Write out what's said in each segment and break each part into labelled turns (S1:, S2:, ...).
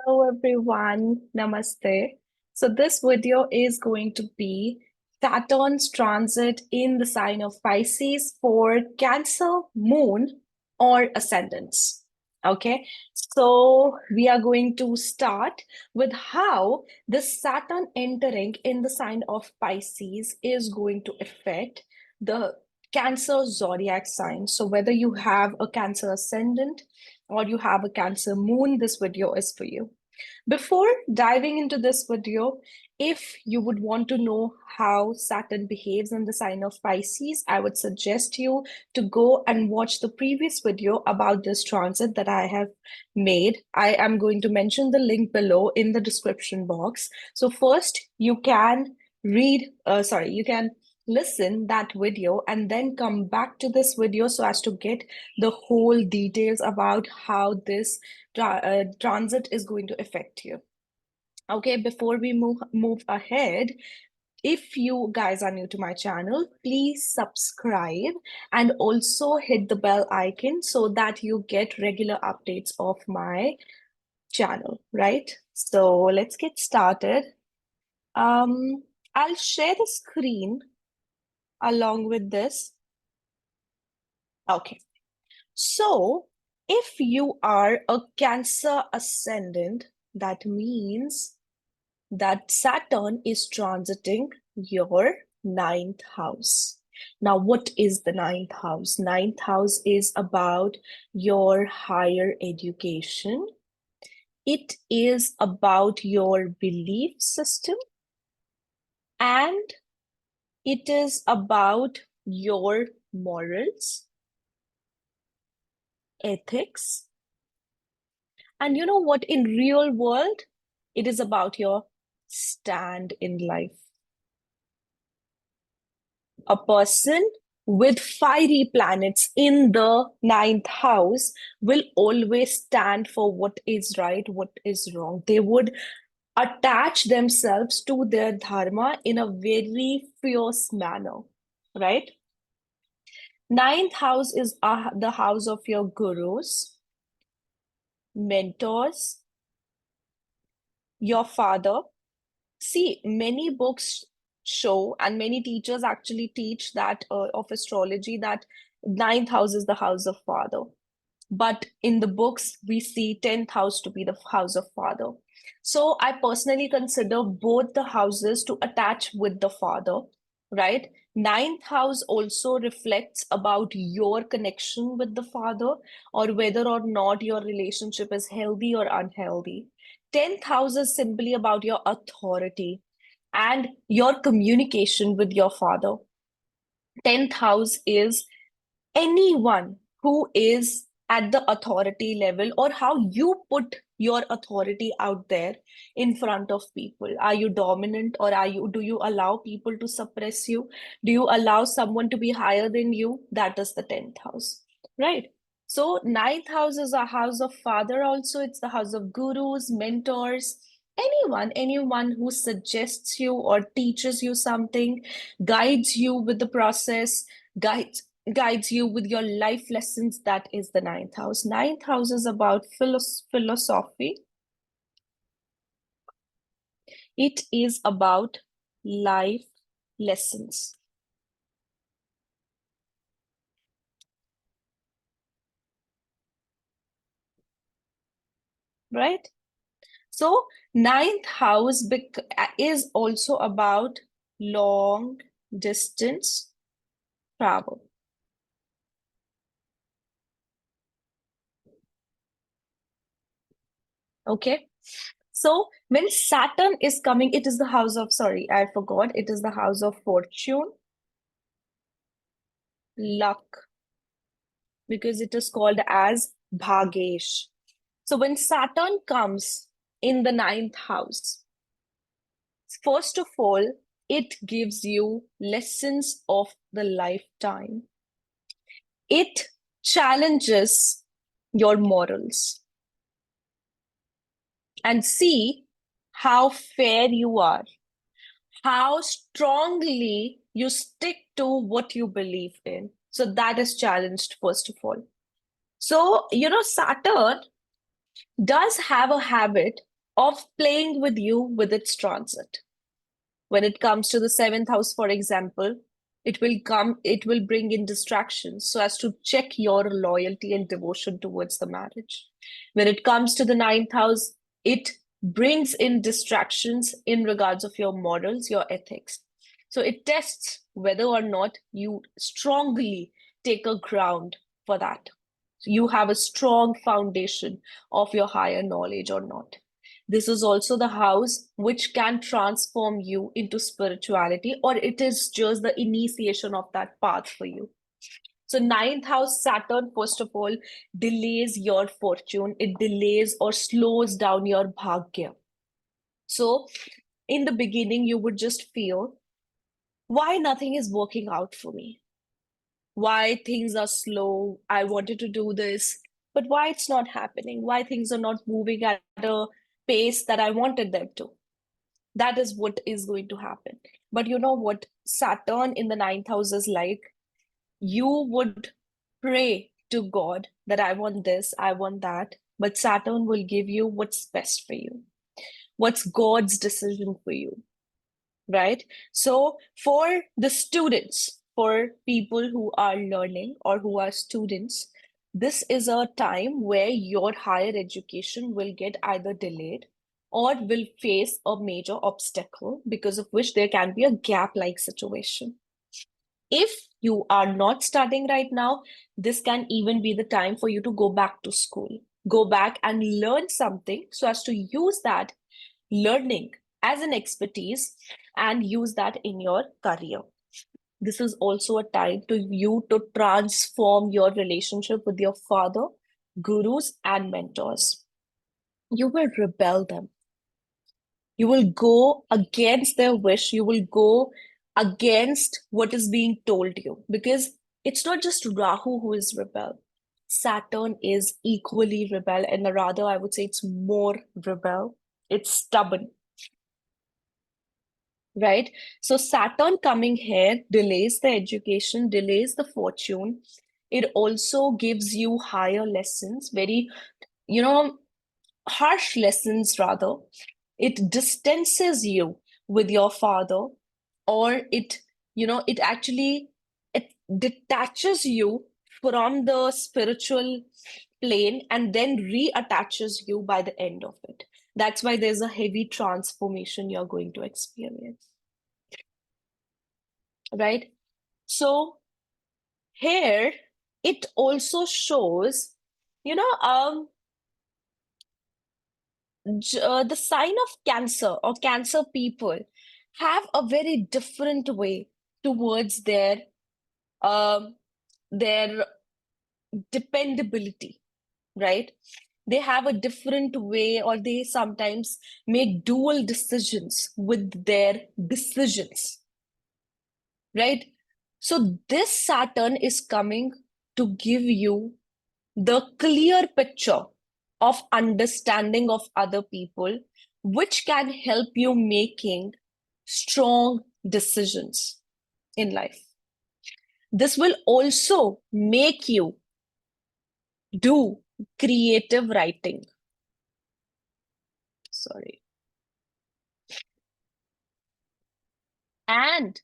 S1: Hello everyone, Namaste. So this video is going to be Saturn's transit in the sign of Pisces for Cancer, Moon, or Ascendants. Okay, so we are going to start with how the Saturn entering in the sign of Pisces is going to affect the Cancer zodiac sign. So whether you have a Cancer ascendant or you have a Cancer moon, this video is for you. Before diving into this video, if you would want to know how Saturn behaves in the sign of Pisces, I would suggest you to go and watch the previous video about this transit that I have made. I am going to mention the link below in the description box. So first, you can you can listen that video and then come back to this video so as to get the whole details about how this transit is going to affect you. Okay, before we move ahead, if you guys are new to my channel, please subscribe and also hit the bell icon so that you get regular updates of my channel, right? So let's get started. I'll share the screen along with this. Okay. So, if you are a Cancer ascendant, that means that Saturn is transiting your ninth house. Now, what is the ninth house? Ninth house is about your higher education. It is about your belief system, and it is about your morals, ethics, and you know what? In real world, it is about your stand in life. A person with fiery planets in the ninth house will always stand for what is right, what is wrong. They would attach themselves to their dharma in a very fierce manner, right? Ninth house is the house of your gurus, mentors, your father. See, many books show and many teachers actually teach that of astrology that ninth house is the house of father. But in the books, we see 10th house to be the house of father. So I personally consider both the houses to attach with the father, right? Ninth house also reflects about your connection with the father or whether or not your relationship is healthy or unhealthy. 10th house is simply about your authority and your communication with your father. 10th house is anyone who is at the authority level or how you put your authority out there in front of people. Are you dominant or do you allow people to suppress you? Do you allow someone to be higher than you? That is the 10th house, right? So ninth house is a house of father also. It's the house of gurus, mentors, anyone who suggests you or teaches you something, guides you with the process, guides you with your life lessons. That is the ninth house. Ninth house is about philosophy. It is about life lessons. Right? So ninth house is also about long distance travel. Okay. So when Saturn is coming, it is the house of, sorry, I forgot, it is the house of fortune, luck, because it is called as Bhagesh. So when Saturn comes in the ninth house, first of all, it gives you lessons of the lifetime. It challenges your morals and see how fair you are, how strongly you stick to what you believe in. So that is challenged, first of all. So, Saturn does have a habit of playing with you with its transit. When it comes to the seventh house, for example, it will bring in distractions so as to check your loyalty and devotion towards the marriage. When it comes to the ninth house, it brings in distractions in regards of your morals, your ethics. So it tests whether or not you strongly take a ground for that. You have a strong foundation of your higher knowledge or not. This is also the house which can transform you into spirituality, or it is just the initiation of that path for you. So, ninth house Saturn, first of all, delays your fortune, it delays or slows down your bhagya. So, in the beginning, you would just feel why nothing is working out for me, why things are slow. I wanted to do this, but why it's not happening, why things are not moving at a pace that I wanted them to. That is what is going to happen. But you know what? Saturn in the ninth house is like, you would pray to God that I want this, I want that, but Saturn will give you what's best for you, what's God's decision for you, right? So for the students, for people who are learning or who are students, this is a time where your higher education will get either delayed or will face a major obstacle, because of which there can be a gap-like situation. If you are not studying right now, this can even be the time for you to go back to school, go back and learn something so as to use that learning as an expertise and use that in your career. This is also a time to you to transform your relationship with your father, gurus, and mentors. You will rebel them. You will go against their wish. You will go against what is being told you, because it's not just Rahu who is rebel. Saturn is equally rebel, and rather, I would say it's more rebel. It's stubborn, right? So Saturn coming here delays the education, delays the fortune. It also gives you higher lessons, very, you know, harsh lessons rather. It distances you with your father, or it actually it detaches you from the spiritual plane and then reattaches you by the end of it. That's why there's a heavy transformation you're going to experience, right? So here it also shows, you know, the sign of Cancer or Cancer people have a very different way towards um, their dependability, right? They have a different way, or they sometimes make dual decisions with their decisions, right? So this Saturn is coming to give you the clear picture of understanding of other people, which can help you making strong decisions in life. This will also make you do creative writing. Sorry. And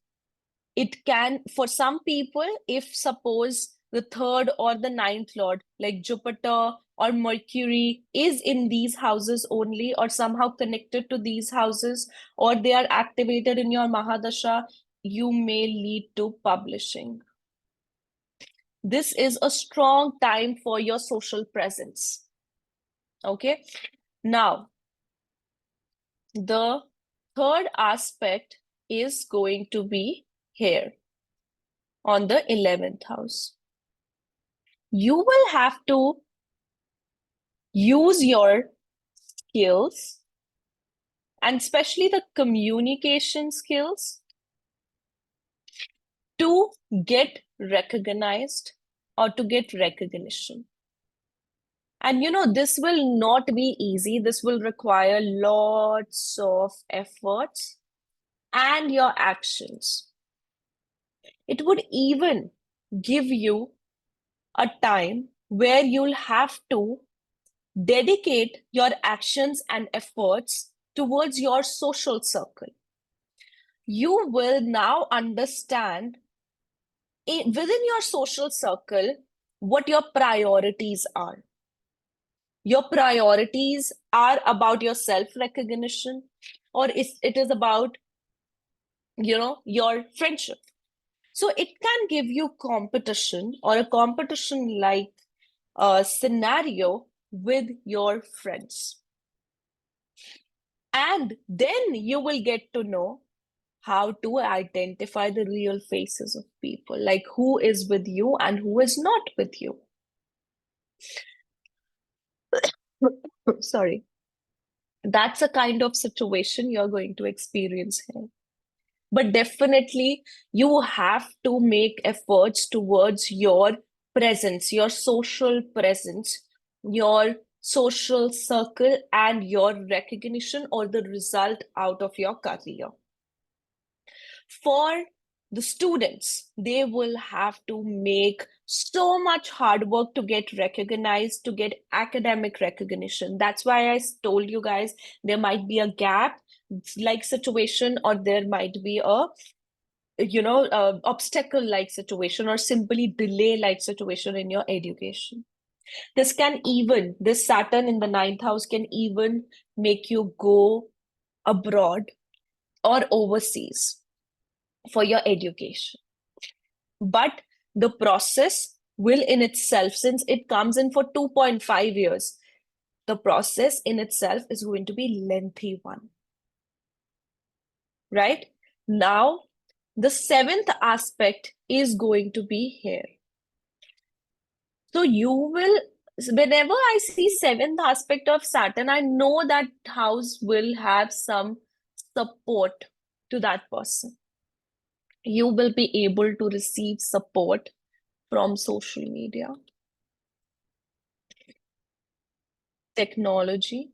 S1: it can, for some people, if suppose the third or the ninth lord, like Jupiter or Mercury, is in these houses only, or somehow connected to these houses, or they are activated in your Mahadasha, you may lead to publishing. This is a strong time for your social presence. Okay. Now, the third aspect is going to be here on the 11th house. You will have to use your skills, and especially the communication skills, to get recognized or to get recognition. And this will not be easy. This will require lots of efforts and your actions. It would even give you a time where you'll have to Dedicate your actions and efforts towards your social circle. You will now understand within your social circle what your priorities are. Your priorities are about your self-recognition, or it is about, your friendship. So it can give you competition or a competition like scenario with your friends. And then you will get to know how to identify the real faces of people, like who is with you and who is not with you. Sorry. That's a kind of situation you're going to experience here. But definitely, you have to make efforts towards your presence, your social presence, your social circle, and your recognition or the result out of your career. For the students, they will have to make so much hard work to get recognized, to get academic recognition. That's why I told you guys there might be a gap like situation, or there might be a obstacle like situation, or simply delay like situation in your education. This Saturn in the ninth house can even make you go abroad or overseas for your education. But the process will in itself, since it comes in for 2.5 years, the process in itself is going to be lengthy one, right? Now, the seventh aspect is going to be here. So you will, whenever I see seventh aspect of Saturn, I know that house will have some support to that person. You will be able to receive support from social media, technology.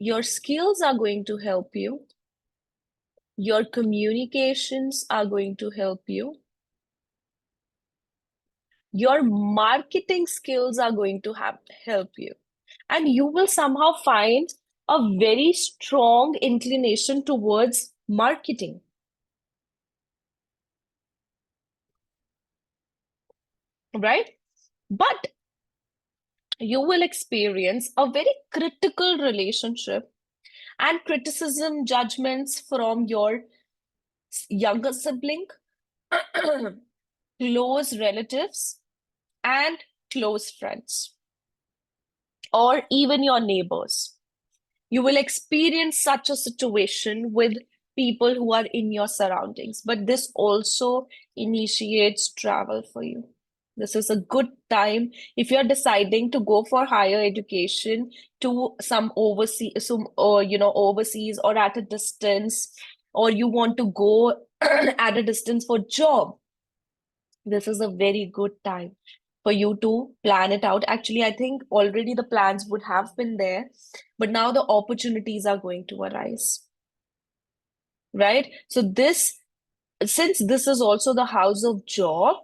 S1: Your skills are going to help you. Your communications are going to help you. Your marketing skills are going to help you. And you will somehow find a very strong inclination towards marketing, right? But you will experience a very critical relationship and criticism, judgments from your younger sibling, close relatives, and close friends, or even your neighbors. You will experience such a situation with people who are in your surroundings, but this also initiates travel for you. This is a good time if you're deciding to go for higher education to some overseas, overseas or at a distance, or you want to go at a distance for job. This is a very good time for you to plan it out. Actually, I think already the plans would have been there, but now the opportunities are going to arise, right? So since this is also the house of job,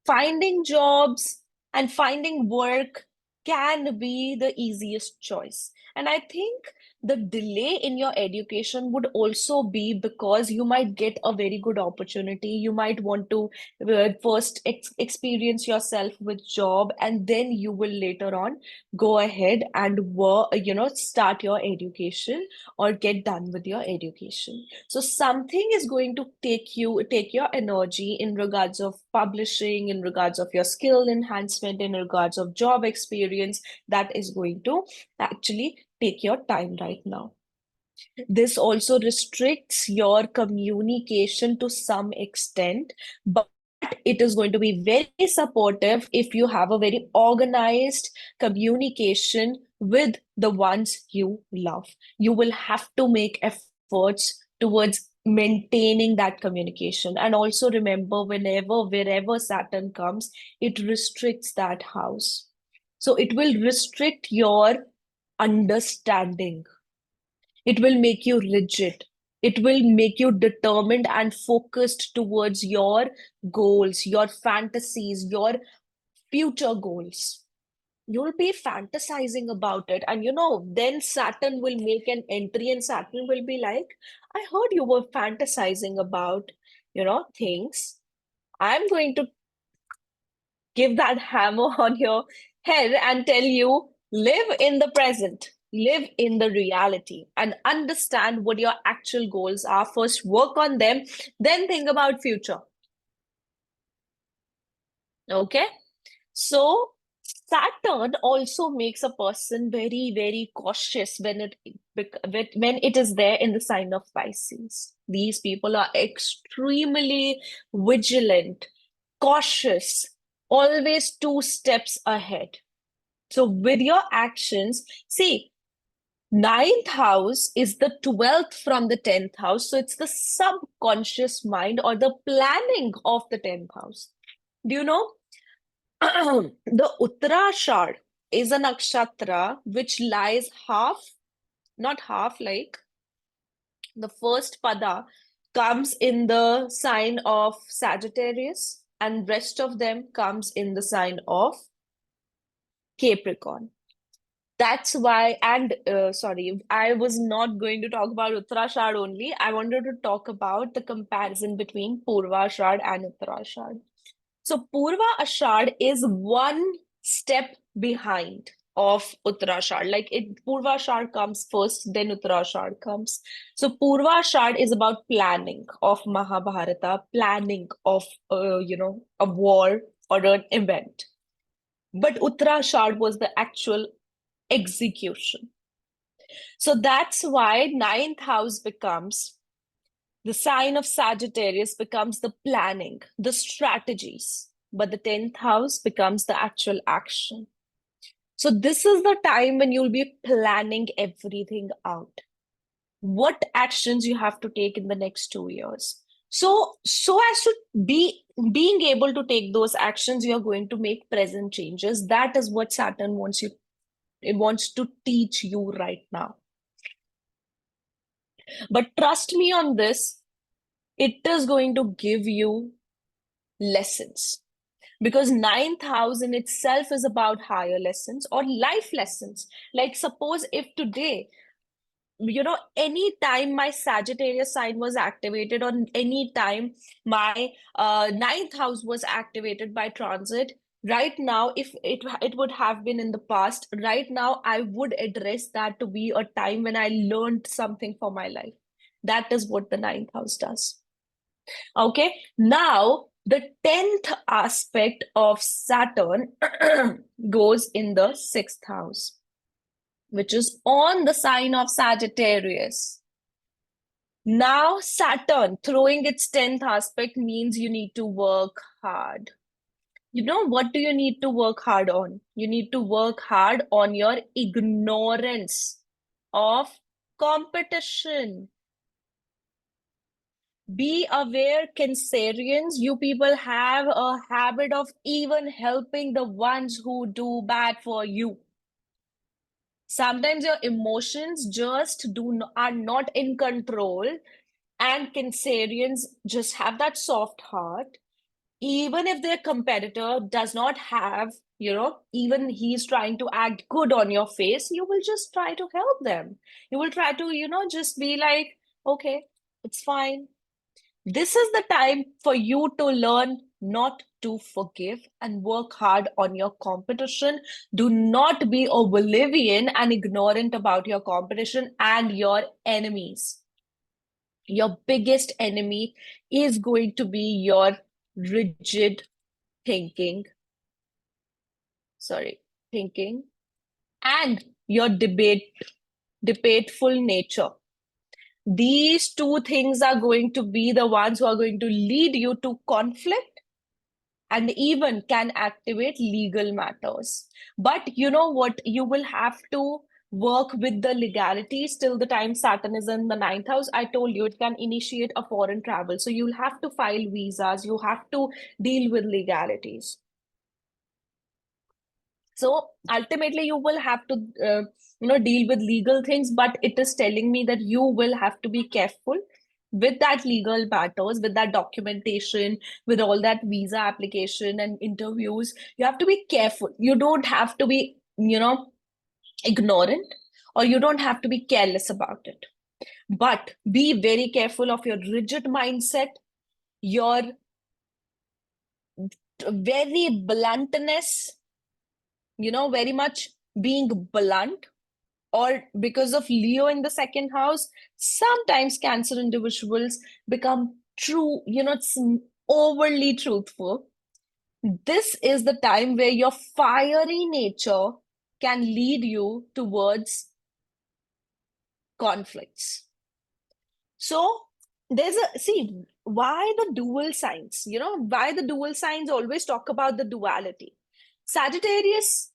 S1: finding jobs and finding work can be the easiest choice. And I think the delay in your education would also be because you might get a very good opportunity. You might want to first experience yourself with job, and then you will later on go ahead and work, start your education or get done with your education. So something is going to take your energy in regards of publishing, in regards of your skill enhancement, in regards of job experience, that is going to actually take your time right now. This also restricts your communication to some extent, but it is going to be very supportive if you have a very organized communication with the ones you love. You will have to make efforts towards maintaining that communication. And also remember, wherever Saturn comes, it restricts that house. So it will restrict your understanding. It will make you rigid. It will make you determined and focused towards your goals, your fantasies, your future goals. You'll be fantasizing about it. And then Saturn will make an entry and Saturn will be like, I heard you were fantasizing about, things. I'm going to give that hammer on your head and tell you, live in the present, live in the reality, and understand what your actual goals are. First, work on them, then think about future. Okay? So Saturn also makes a person very, very cautious when it is there in the sign of Pisces. These people are extremely vigilant, cautious, always two steps ahead. So with your actions, see, ninth house is the 12th from the 10th house. So it's the subconscious mind or the planning of the 10th house. Do you know? The Uttarashad is a nakshatra which lies half, not half, like the first pada comes in the sign of Sagittarius, and rest of them comes in the sign of Capricorn. That's why, and sorry, I was not going to talk about Uttarashad only. I wanted to talk about the comparison between Purvashad and Uttarashad. So Purva Ashad is one step behind of Uttarashad. Like Purva Ashad comes first, then Uttarashad comes. So Purva Ashad is about planning of Mahabharata, planning of a war or an event. But Uttarashad was the actual execution. So that's why ninth house becomes the sign of Sagittarius becomes the planning, the strategies, but the 10th house becomes the actual action. So this is the time when you'll be planning everything out. What actions you have to take in the next 2 years. So as to being able to take those actions, you're going to make present changes. That is what Saturn wants you, it wants to teach you right now. But trust me on this, it is going to give you lessons, because ninth house in itself is about higher lessons or life lessons. Like suppose if today, any time my Sagittarius sign was activated, or any time my ninth house was activated by transit, right now, if it would have been in the past, right now I would address that to be a time when I learned something for my life. That is what the ninth house does. Okay, now the 10th aspect of Saturn goes in the 6th house, which is on the sign of Sagittarius. Now, Saturn throwing its 10th aspect means you need to work hard. What do you need to work hard on? You need to work hard on your ignorance of competition. Be aware, Cancerians, you people have a habit of even helping the ones who do bad for you. Sometimes your emotions just are not in control, and Cancerians just have that soft heart. Even if their competitor does not have, even he's trying to act good on your face, you will just try to help them. You will try to, just be like, okay, it's fine. This is the time for you to learn not to forgive and work hard on your competition. Do not be oblivion and ignorant about your competition and your enemies. Your biggest enemy is going to be your rigid thinking, thinking, and your debateful nature. These two things are going to be the ones who are going to lead you to conflict and even can activate legal matters. But you know what? You will have to work with the legalities till the time Saturn is in the ninth house. I told you it can initiate a foreign travel. So you'll have to file visas, you have to deal with legalities. So ultimately, you will have to, deal with legal things, but it is telling me that you will have to be careful with that legal matters, with that documentation, with all that visa application and interviews, you have to be careful. You don't have to be, ignorant, or you don't have to be careless about it. But be very careful of your rigid mindset, your very bluntness, very much being blunt, or because of Leo in the second house, sometimes Cancer individuals become true, it's overly truthful. This is the time where your fiery nature can lead you towards conflicts. So there's a see why the dual signs, why the dual signs always talk about the duality. Sagittarius,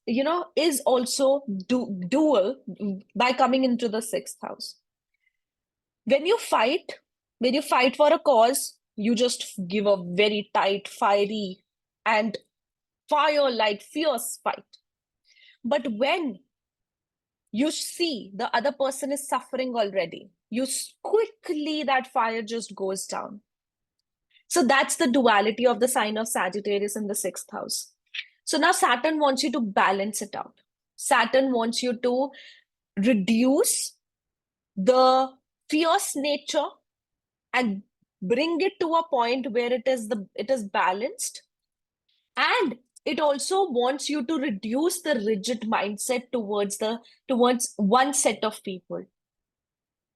S1: is also dual by coming into the sixth house. When you fight, when you fight for a cause, you just give a very tight, fiery, and fire like fierce fight. But when you see the other person is suffering already, you quickly, that fire just goes down. So that's the duality of the sign of Sagittarius in the sixth house. So now Saturn wants you to balance it out. Saturn wants you to reduce the fierce nature and bring it to a point where it is balanced, and it also wants you to reduce the rigid mindset towards one set of people,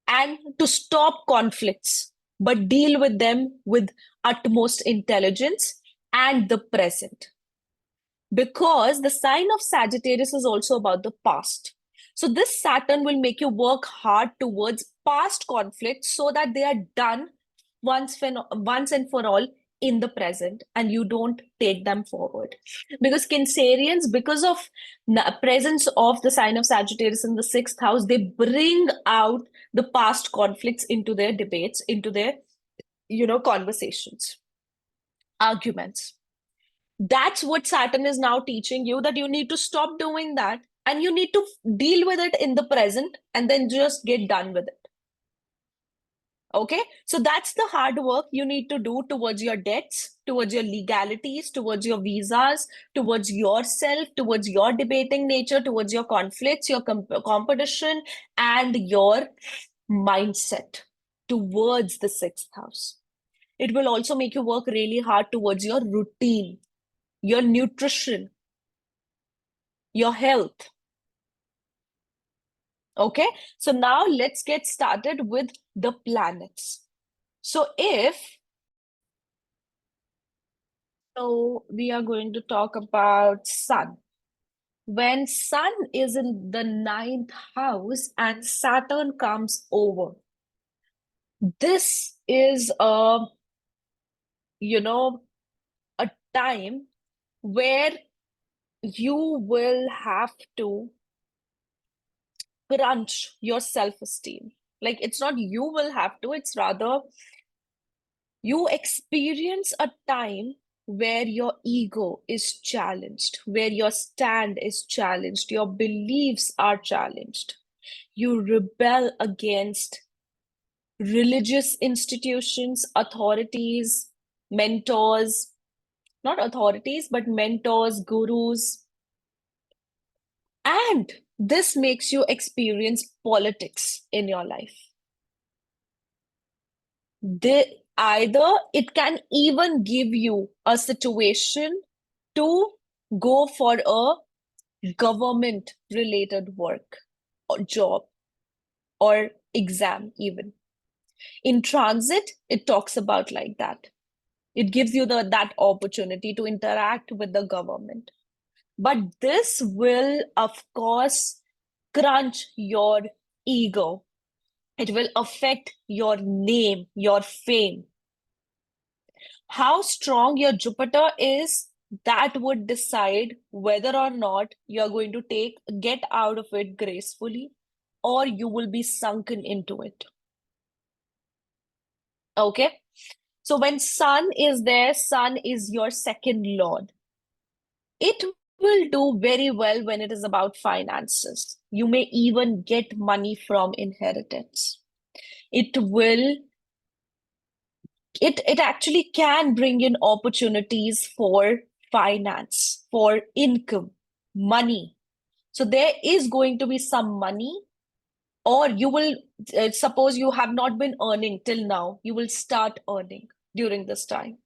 S1: and to stop conflicts but deal with them with utmost intelligence and the present, because the sign of Sagittarius is also about the past. So this Saturn will make you work hard towards past conflicts so that they are done once and for all in the present, and you don't take them forward. Because Cancerians, because of the presence of the sign of Sagittarius in the sixth house, they bring out the past conflicts into their debates, into their, conversations, arguments. That's what Saturn is now teaching you, that you need to stop doing that and you need to deal with it in the present and then just get done with it. Okay, so that's the hard work you need to do towards your debts, towards your legalities, towards your visas, towards yourself, towards your debating nature, towards your conflicts, your competition, and your mindset towards the sixth house. It will also make you work really hard towards your routine, your nutrition, your health. Okay, so now let's get started with the planets. So we are going to talk about Sun. When Sun is in the ninth house and Saturn comes over, this is a time where you will have to crunch your self-esteem. Like, it's not you will have to, it's rather you experience a time where your ego is challenged, where your stand is challenged, your beliefs are challenged. You rebel against religious institutions, authorities, mentors, not authorities, but mentors, gurus. And this makes you experience politics in your life. Either it can even give you a situation to go for a government related work or job or exam. Even in transit, it talks about like that. It gives you that opportunity to interact with the government. But this will, of course, crunch your ego. It will affect your name, your fame. How strong your Jupiter is, that would decide whether or not you're going to get out of it gracefully, or you will be sunken into it. Okay? So when Sun is there, Sun is your second lord. It will do very well when it is about finances. You may even get money from inheritance. It will it actually can bring in opportunities for finance, for income, money. So there is going to be some money, or you will, suppose you have not been earning till now, you will start earning during this time.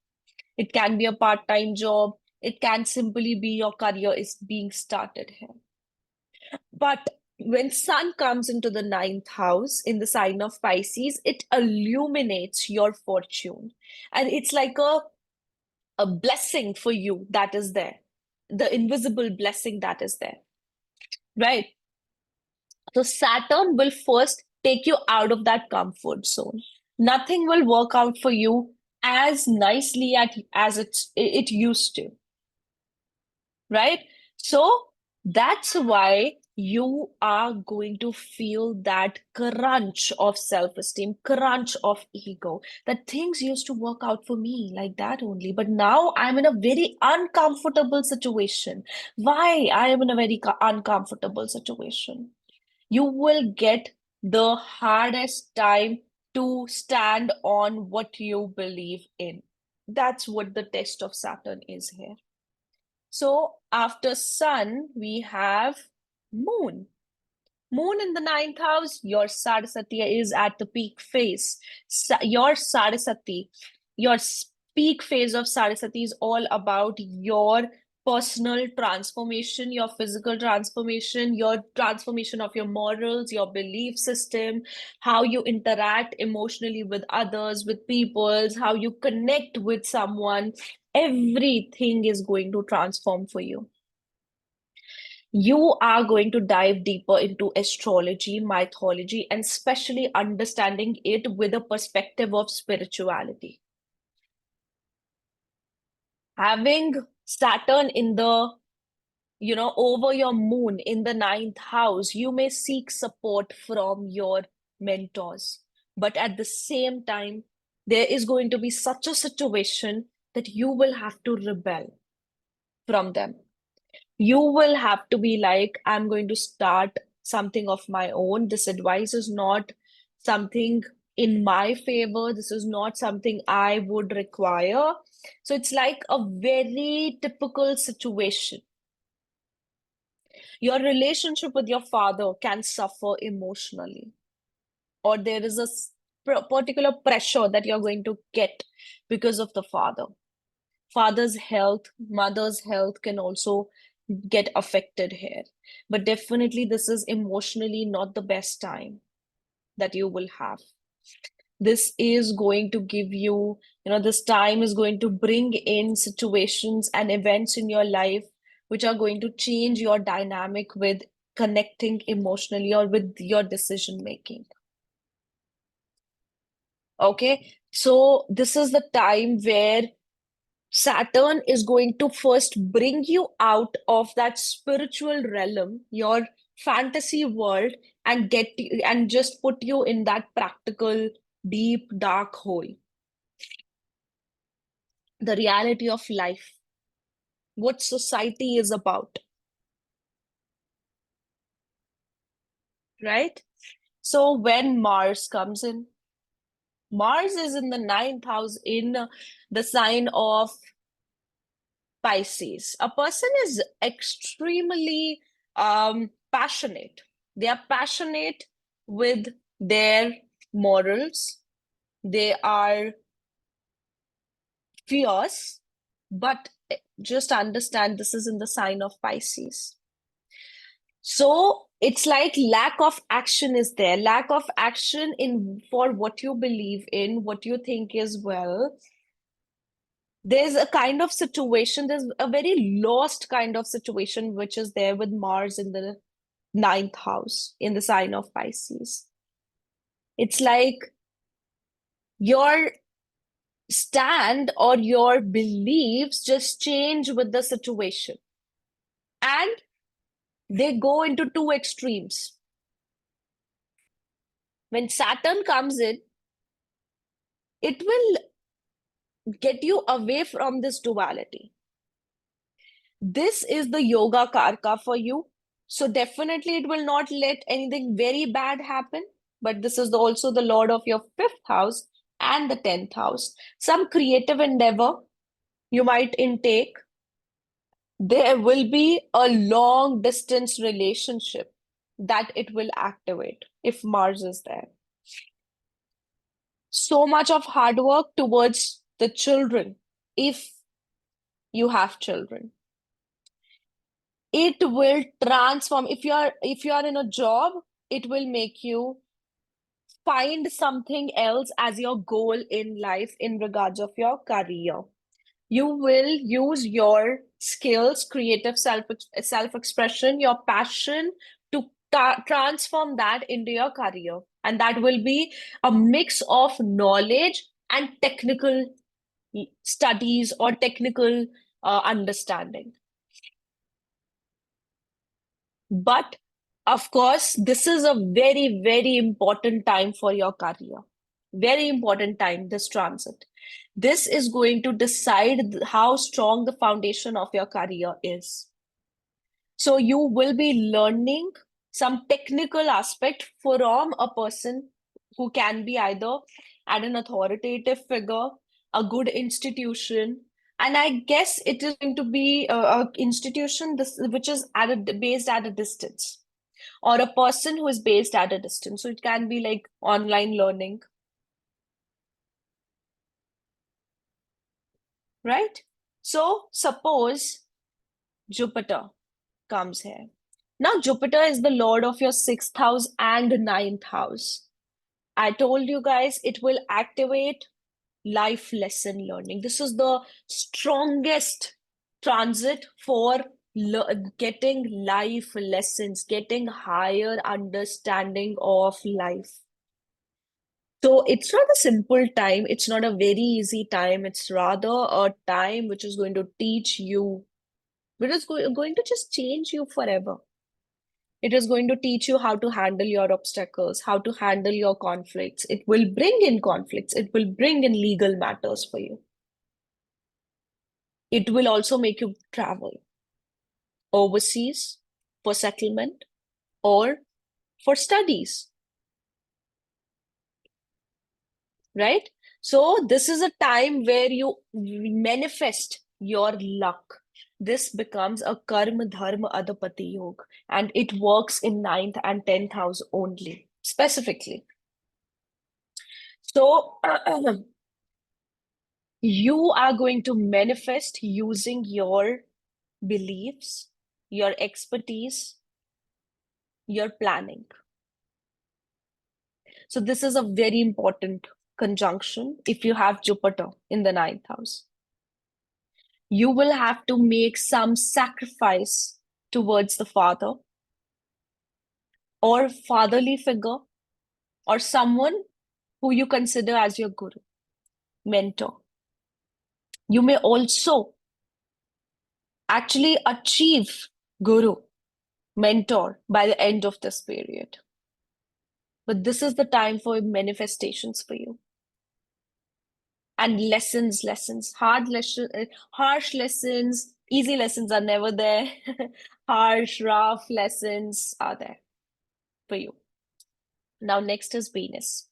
S1: It can be a part-time job. It can simply be your career is being started here. But when Sun comes into the ninth house in the sign of Pisces, it illuminates your fortune. And it's like a blessing for you that is there, the invisible blessing that is there, right? So Saturn will first take you out of that comfort zone. Nothing will work out for you as nicely as it used to, right? So that's why you are going to feel that crunch of self-esteem, crunch of ego, that things used to work out for me like that only. But now I'm in a very uncomfortable situation. Why I am in a very uncomfortable situation? You will get the hardest time to stand on what you believe in. That's what the test of Saturn is here. So after Sun, we have Moon. Moon in the ninth house, your Sarasati is at the peak phase. Your Sarasati, your peak phase of Sarasati is all about your personal transformation, your physical transformation, your transformation of your morals, your belief system, how you interact emotionally with others, with peoples, how you connect with someone. Everything is going to transform for you. You are going to dive deeper into astrology, mythology, and especially understanding it with a perspective of spirituality. Having Saturn in the, over your moon in the ninth house, you may seek support from your mentors. But at the same time, there is going to be such a situation that you will have to rebel from them. You will have to be like, I'm going to start something of my own. This advice is not something in my favor. This is not something I would require. So it's like a very typical situation. Your relationship with your father can suffer emotionally, or there is a particular pressure that you're going to get because of the father. Father's health, mother's health can also get affected here. But definitely, this is emotionally not the best time that you will have. This is going to give you, this time is going to bring in situations and events in your life which are going to change your dynamic with connecting emotionally or with your decision making. Okay, so this is the time where Saturn is going to first bring you out of that spiritual realm, your fantasy world, and and just put you in that practical, deep, dark hole. The reality of life, what society is about, right? So when Mars comes in, Mars is in the ninth house in the sign of Pisces. A person is extremely passionate. They are passionate with their morals. They are fierce, but just understand this is in the sign of Pisces. So it's like lack of action is there, lack of action in for what you believe in, what you think is well. There's a kind of situation, there's a very lost kind of situation which is there with Mars in the ninth house in the sign of Pisces. It's like your stand or your beliefs just change with the situation, and they go into two extremes. When Saturn comes in, it will get you away from this duality. This is the yoga karka for you. So definitely it will not let anything very bad happen. But this is also the lord of your fifth house. and the 10th house. Some creative endeavor you might intake. There will be a long distance relationship that it will activate if Mars is there. So much of hard work towards the children if you have children. It will transform. If you are in a job, it will make you find something else as your goal in life in regards of your career. You will use your skills, creative self expression, your passion to transform that into your career, and that will be a mix of knowledge and technical studies or technical understanding. But of course, this is a very, very important time for your career. Very important time, this transit. This is going to decide how strong the foundation of your career is. So you will be learning some technical aspect from a person who can be either at an authoritative figure, a good institution, and I guess it is going to be a institution which is based at a distance, or a person who is based at a distance. So it can be like online learning, right? So suppose Jupiter comes here. Now, Jupiter is the lord of your sixth house and ninth house. I told you guys it will activate life lesson learning. This is the strongest transit for getting life lessons, getting higher understanding of life. So it's not a simple time, it's not a very easy time, it's rather a time which is going to teach you, which is going to just change you forever. It is going to teach you how to handle your obstacles, how to handle your conflicts. It will bring in conflicts, it will bring in legal matters for you. It will also make you travel overseas for settlement or for studies, right? So, this is a time where you manifest your luck. This becomes a karma dharma adapati yoga, and it works in ninth and 10th house only, specifically. So, you are going to manifest using your beliefs, your expertise, your planning. So, this is a very important conjunction if you have Jupiter in the ninth house. You will have to make some sacrifice towards the father or fatherly figure or someone who you consider as your guru, mentor. You may also actually achieve guru, mentor by the end of this period. But this is the time for manifestations for you. And lessons, harsh lessons, easy lessons are never there. Harsh, rough lessons are there for you. Now, next is Venus.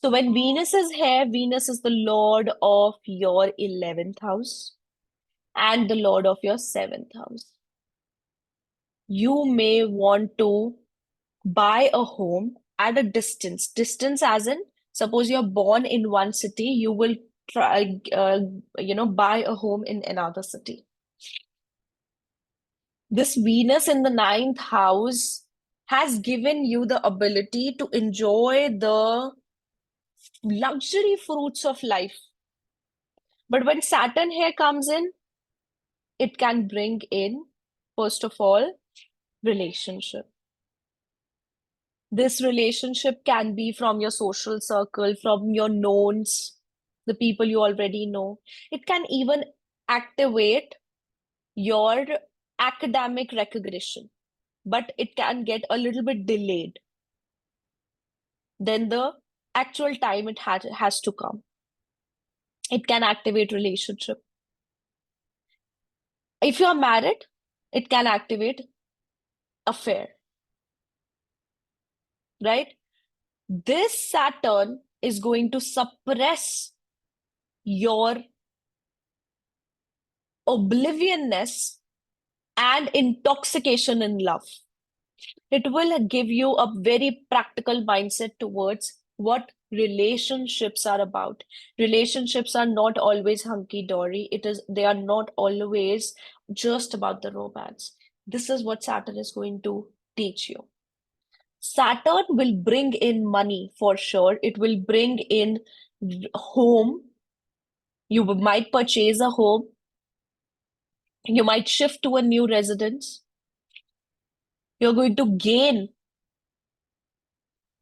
S1: So when Venus is here, Venus is the lord of your 11th house and the lord of your 7th house. You may want to buy a home at a distance. Distance as in, suppose you're born in one city, you will try, buy a home in another city. This Venus in the ninth house has given you the ability to enjoy the luxury fruits of life. But when Saturn here comes in, it can bring in, first of all, relationship. This relationship can be from your social circle, from your knowns, the people you already know. It can even activate your academic recognition, but it can get a little bit delayed than the actual time it has to come. It can activate relationship. If you are married, it can activate affair, right? This Saturn is going to suppress your oblivionness and intoxication in love. It will give you a very practical mindset towards what relationships are about. Relationships are not always hunky-dory. They are not always just about the romance. This is what Saturn is going to teach you. Saturn will bring in money for sure. It will bring in home. You might purchase a home. You might shift to a new residence. You're going to gain,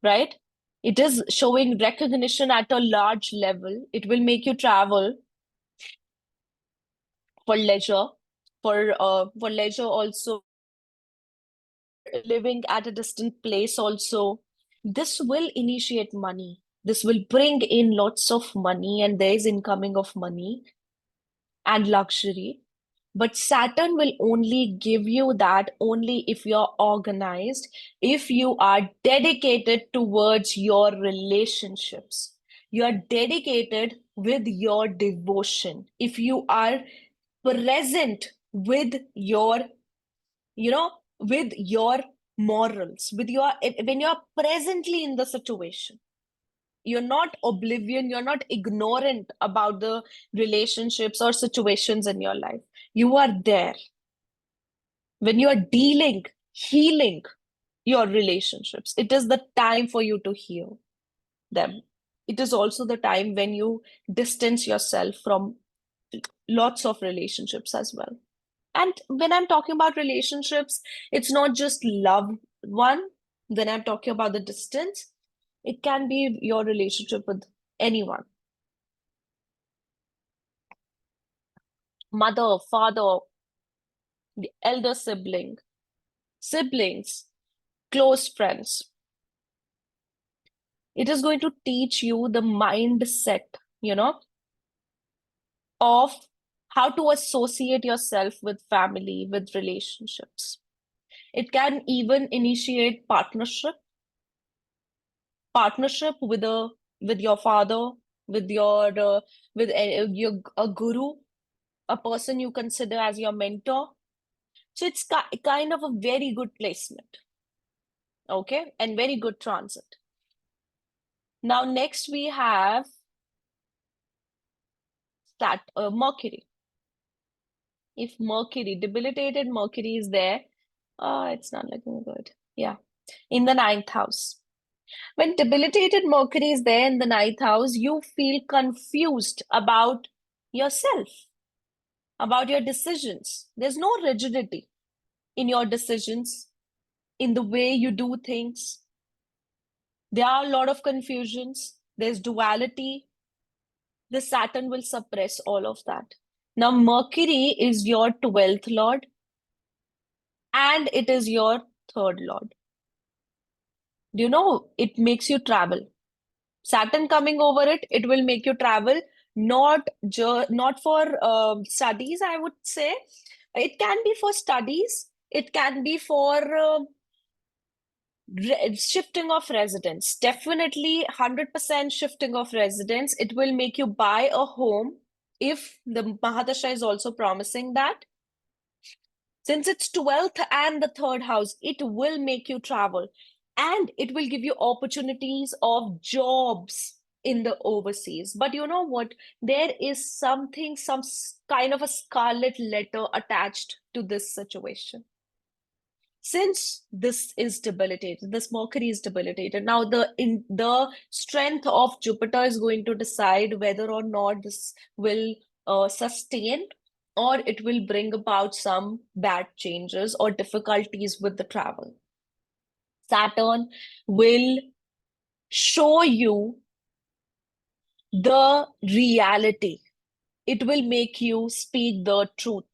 S1: right? It is showing recognition at a large level. It will make you travel for leisure, for leisure also, living at a distant place also. This will initiate money. This will bring in lots of money, and there is incoming of money and luxury. But Saturn will only give you that only if you're organized, if you are dedicated towards your relationships. You are dedicated with your devotion. If you are present with your, with your morals, when you're presently in the situation. You're not oblivion, you're not ignorant about the relationships or situations in your life. You are there. When you are dealing, healing your relationships, it is the time for you to heal them. It is also the time when you distance yourself from lots of relationships as well. And when I'm talking about relationships, it's not just love one. When I'm talking about the distance, it can be your relationship with anyone. Mother, father, the elder sibling, siblings, close friends. It is going to teach you the mindset, of how to associate yourself with family, with relationships. It can even initiate partnership with your father, with a guru, a person you consider as your mentor. So it's kind of a very good placement, okay, and very good transit. Now, next we have that Mercury. If debilitated Mercury is there, it's not looking good. Yeah, in the ninth house. When debilitated Mercury is there in the ninth house, you feel confused about yourself, about your decisions. There's no rigidity in your decisions, in the way you do things. There are a lot of confusions. There's duality. The Saturn will suppress all of that. Now, Mercury is your 12th lord and it is your third lord. Do you know it makes you travel? Saturn coming over it, it will make you travel, not for studies, I would say. It can be for studies. It can be for shifting of residence. Definitely 100% shifting of residence. It will make you buy a home if the Mahadasha is also promising that. Since it's 12th and the third house, it will make you travel and it will give you opportunities of jobs in the overseas. But you know what? There is something, some kind of a scarlet letter attached to this situation. Since this is debilitated, this Mercury is debilitated. Now the strength of Jupiter is going to decide whether or not this will sustain or it will bring about some bad changes or difficulties with the travel. Saturn will show you the reality. It will make you speak the truth.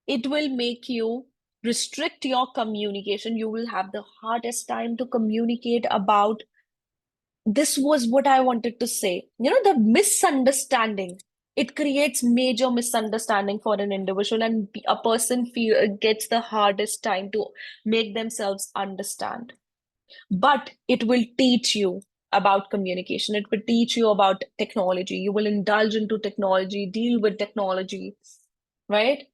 S1: It will make you restrict your communication. You will have the hardest time to communicate about this was what I wanted to say. The misunderstanding. It creates major misunderstanding for an individual, and a person gets the hardest time to make themselves understand. But it will teach you about communication. It will teach you about technology. You will indulge into technology, deal with technology, right?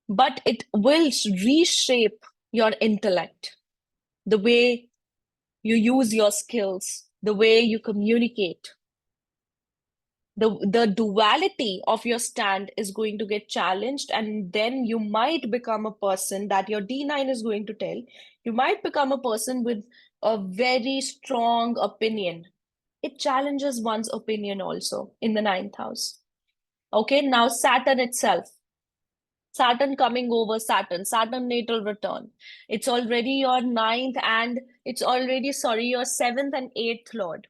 S1: But it will reshape your intellect, the way you use your skills, the way you communicate. The duality of your stand is going to get challenged, and then you might become a person that your D9 is going to tell. You might become a person with a very strong opinion. It challenges one's opinion also in the ninth house. Okay, now Saturn itself. Saturn coming over Saturn natal return. It's already your ninth and it's already, sorry, your seventh and eighth lord,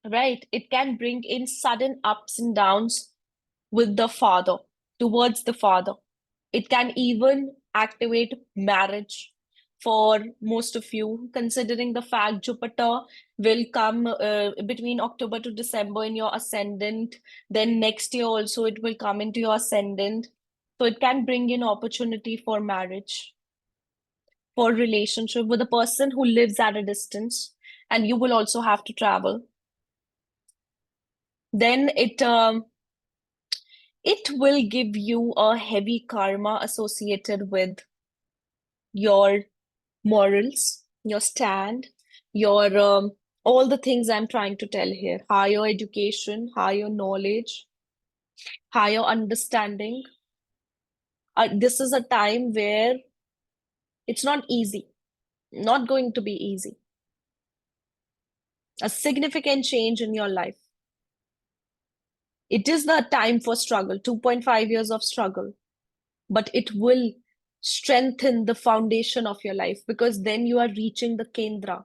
S1: right? It can bring in sudden ups and downs with the father, towards the father. It can even activate marriage for most of you, considering the fact Jupiter will come between October to December in your ascendant. Then next year also it will come into your ascendant. So it can bring in opportunity for marriage, for relationship with a person who lives at a distance, and you will also have to travel. Then it will give you a heavy karma associated with your morals, your stand, your all the things I'm trying to tell here. Higher education, higher knowledge, higher understanding. This is a time where it's not easy, not going to be easy. A significant change in your life. It is the time for struggle, 2.5 years of struggle, but it will strengthen the foundation of your life because then you are reaching the Kendra.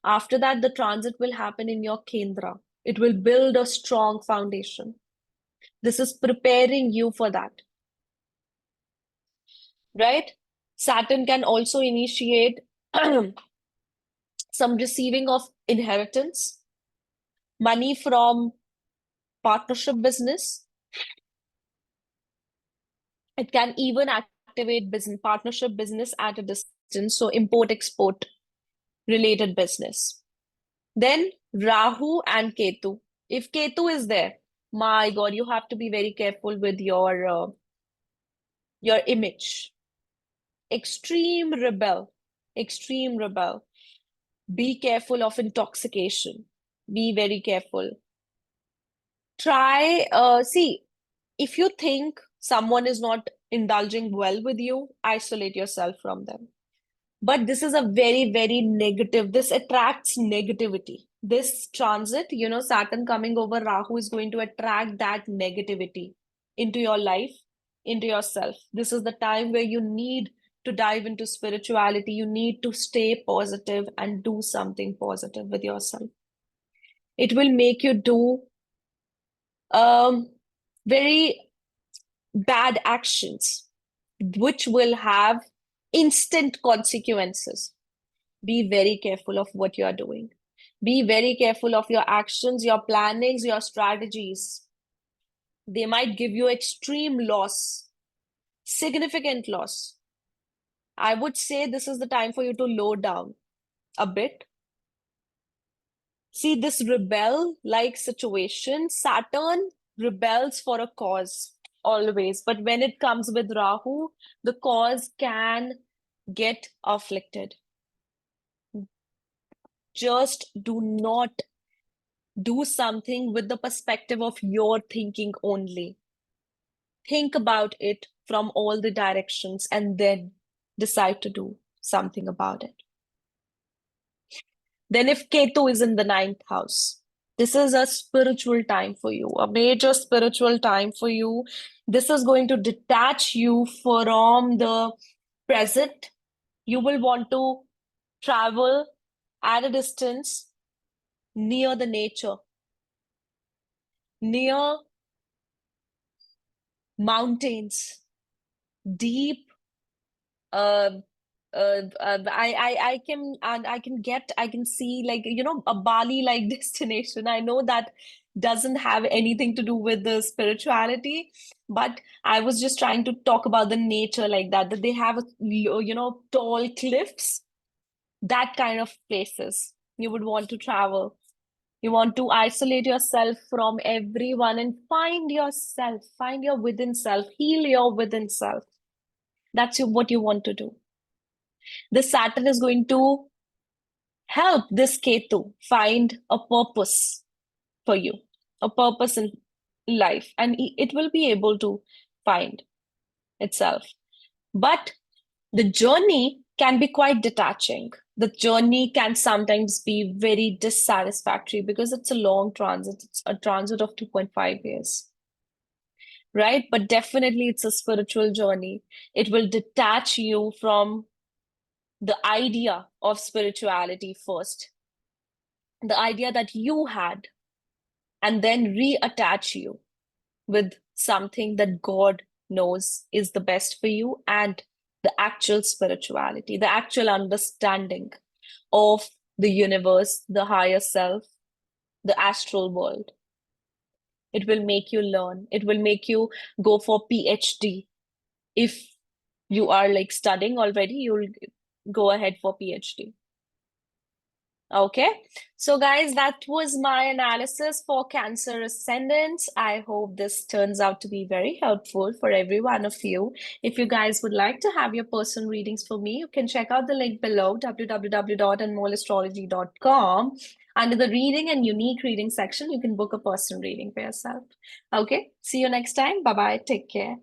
S1: After that, the transit will happen in your Kendra. It will build a strong foundation. This is preparing you for that, right? Saturn can also initiate some receiving of inheritance, money from partnership business. It can even activate business partnership business at a distance, so import export related business. Then Rahu and Ketu. If Ketu is there, my God, you have to be very careful with your image. Extreme rebel, extreme rebel. Be careful of intoxication. Be very careful. Try, see, if you think someone is not indulging well with you, isolate yourself from them. But this is a very, very negative, this attracts negativity. This transit, Saturn coming over Rahu is going to attract that negativity into your life, into yourself. This is the time where you need to dive into spirituality. You need to stay positive and do something positive with yourself. It will make you do um, very bad actions, which will have instant consequences. Be very careful of what you are doing. Be very careful of your actions, your plannings, your strategies. They might give you extreme loss, significant loss. I would say this is the time for you to low down a bit. See, this rebel-like situation, Saturn rebels for a cause always. But when it comes with Rahu, the cause can get afflicted. Just do not do something with the perspective of your thinking only. Think about it from all the directions and then decide to do something about it. Then, if Ketu is in the ninth house, this is a spiritual time for you, a major spiritual time for you. This is going to detach you from the present. You will want to travel at a distance near the nature, near mountains, deep. Uh, I can see like a Bali like destination. I know that doesn't have anything to do with the spirituality, but I was just trying to talk about the nature like that. That they have tall cliffs, that kind of places you would want to travel. You want to isolate yourself from everyone and find yourself, find your within self, heal your within self. That's what you want to do. This Saturn is going to help this Ketu find a purpose for you, a purpose in life, and it will be able to find itself. But the journey can be quite detaching. The journey can sometimes be very dissatisfactory because it's a long transit. It's a transit of 2.5 years, right? But definitely it's a spiritual journey. It will detach you from the idea of spirituality first, the idea that you had, and then reattach you with something that God knows is the best for you and the actual spirituality, the actual understanding of the universe, the higher self, the astral world. It will make you learn. It will make you go for PhD. If you are like studying already, you'll go ahead for PhD. Okay, so guys, that was my analysis for Cancer ascendants. I hope this turns out to be very helpful for every one of you. If you guys would like to have your personal readings for me, you can check out the link below, www.anmollastrology.com. Under the reading and unique reading section, you can book a personal reading for yourself. Okay, see you next time. Bye bye. Take care.